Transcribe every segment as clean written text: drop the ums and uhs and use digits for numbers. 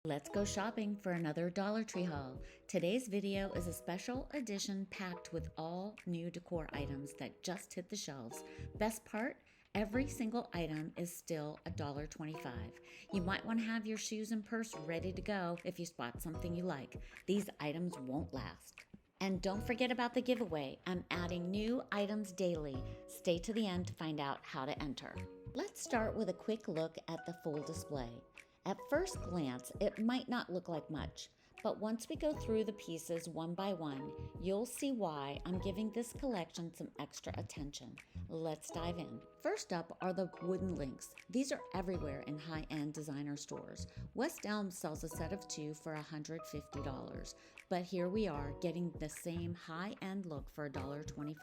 Let's go shopping for another Dollar Tree haul. Today's video is a special edition packed with all new decor items that just hit the shelves. Best part, every single item is still $1.25. You might want to have your shoes and purse ready to go if you spot something you like. These items won't last. And don't forget about the giveaway. I'm adding new items daily. Stay to the end to find out how to enter. Let's start with a quick look at the full display. At first glance, it might not look like much, but once we go through the pieces one by one, you'll see why I'm giving this collection some extra attention. Let's dive in. First up are the wooden links. These are everywhere in high-end designer stores. West Elm sells a set of 2 for $150, but here we are getting the same high-end look for $1.25.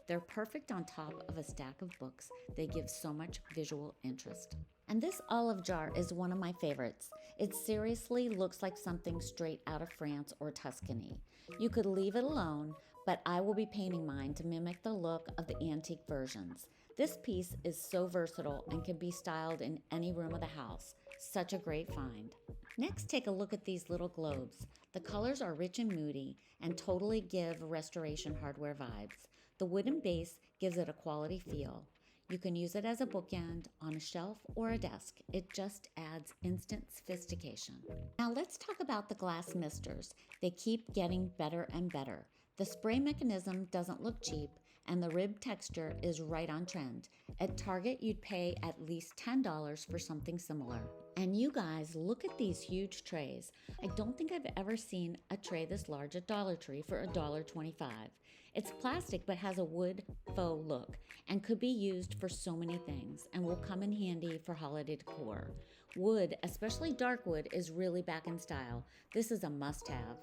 They're perfect on top of a stack of books. They give so much visual interest. And this olive jar is one of my favorites. It seriously looks like something straight out of France or Tuscany. You could leave it alone, but I will be painting mine to mimic the look of the antique versions. This piece is so versatile and can be styled in any room of the house. Such a great find. Next, take a look at these little globes. The colors are rich and moody and totally give restoration hardware vibes. The wooden base gives it a quality feel. You can use it as a bookend, on a shelf, or a desk. It just adds instant sophistication. Now let's talk about the glass misters. They keep getting better and better. The spray mechanism doesn't look cheap, and the rib texture is right on trend. At Target, you'd pay at least $10 for something similar. And you guys, look at these huge trays. I don't think I've ever seen a tray this large at Dollar Tree for $1.25. It's plastic but has a wood faux look and could be used for so many things and will come in handy for holiday decor. Wood, especially dark wood, is really back in style. This is a must-have.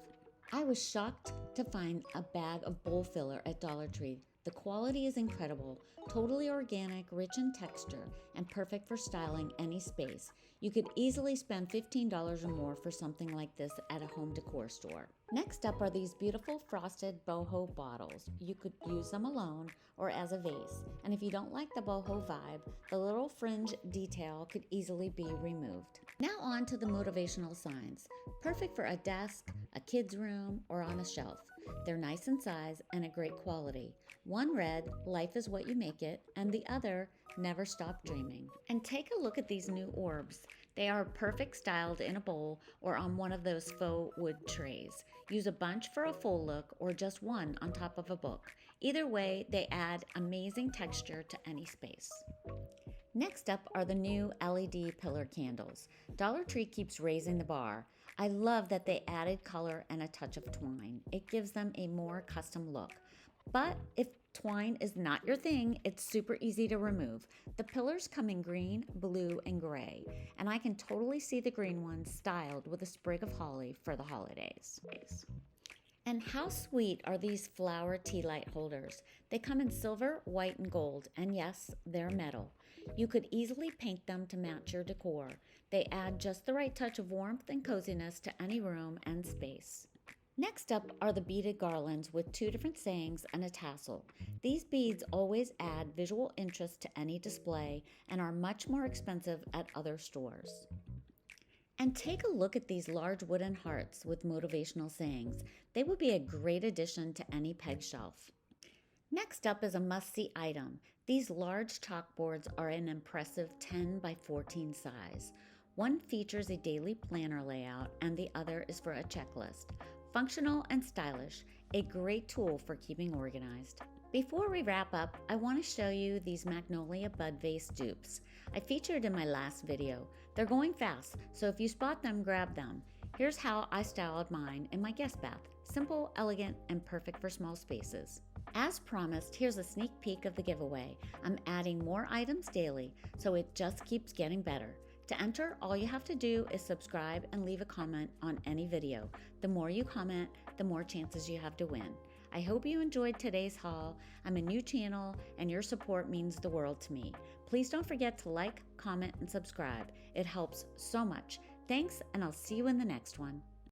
I was shocked to find a bag of bowl filler at Dollar Tree. The quality is incredible, totally organic, rich in texture, and perfect for styling any space. You could easily spend $15 or more for something like this at a home decor store. Next up are these beautiful frosted boho bottles. You could use them alone or as a vase. And if you don't like the boho vibe, the little fringe detail could easily be removed. Now on to the motivational signs. Perfect for a desk, a kid's room, or on a shelf. They're nice in size and a great quality. One read, "Life is what you make it," and the other, "Never stop dreaming." And take a look at these new orbs. They are perfect styled in a bowl or on one of those faux wood trays. Use a bunch for a full look or just one on top of a book. Either way, they add amazing texture to any space. Next up are the new LED pillar candles. Dollar Tree keeps raising the bar. I love that they added color and a touch of twine. It gives them a more custom look. But if twine is not your thing, it's super easy to remove. The pillars come in green, blue, and gray, and I can totally see the green ones styled with a sprig of holly for the holidays. And how sweet are these flower tea light holders? They come in silver, white, and gold, and yes, they're metal. You could easily paint them to match your decor. They add just the right touch of warmth and coziness to any room and space. Next up are the beaded garlands with 2 different sayings and a tassel. These beads always add visual interest to any display and are much more expensive at other stores. And take a look at these large wooden hearts with motivational sayings. They would be a great addition to any peg shelf. Next up is a must-see item. These large chalkboards are an impressive 10 by 14 size. One features a daily planner layout and the other is for a checklist. Functional and stylish, a great tool for keeping organized. Before we wrap up, I want to show you these Magnolia bud vase dupes. I featured in my last video. They're going fast, so if you spot them, grab them. Here's how I styled mine in my guest bath. Simple, elegant, and perfect for small spaces. As promised, here's a sneak peek of the giveaway. I'm adding more items daily, so it just keeps getting better. To enter, all you have to do is subscribe and leave a comment on any video. The more you comment, the more chances you have to win. I hope you enjoyed today's haul. I'm a new channel and your support means the world to me. Please don't forget to like, comment, and subscribe. It helps so much. Thanks, and I'll see you in the next one.